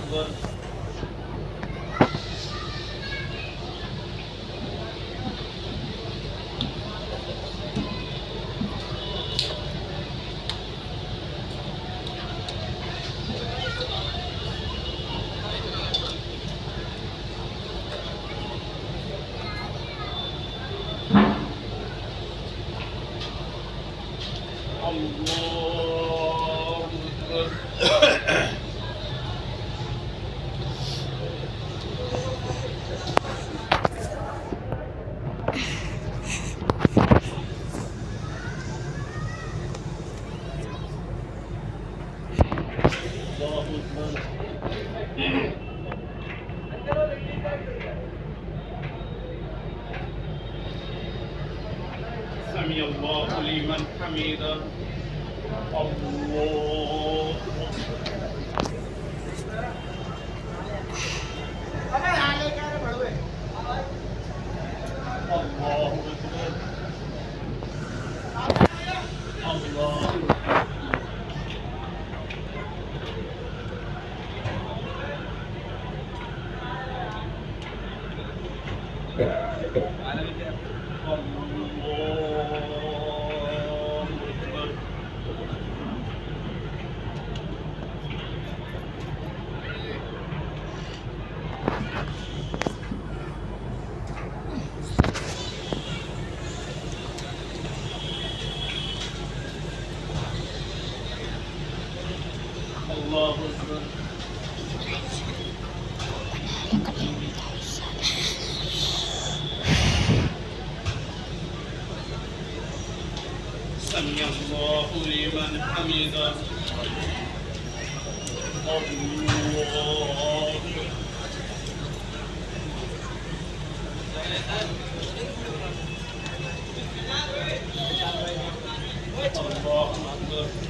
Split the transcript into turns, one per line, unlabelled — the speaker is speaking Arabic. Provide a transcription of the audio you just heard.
أكبر. الله أكبر. الله أكبر. سمع الله لمن حمده. الله الله أكبر. الله الله أكبر. سمع الله لمن حمده. الله الله أكبر.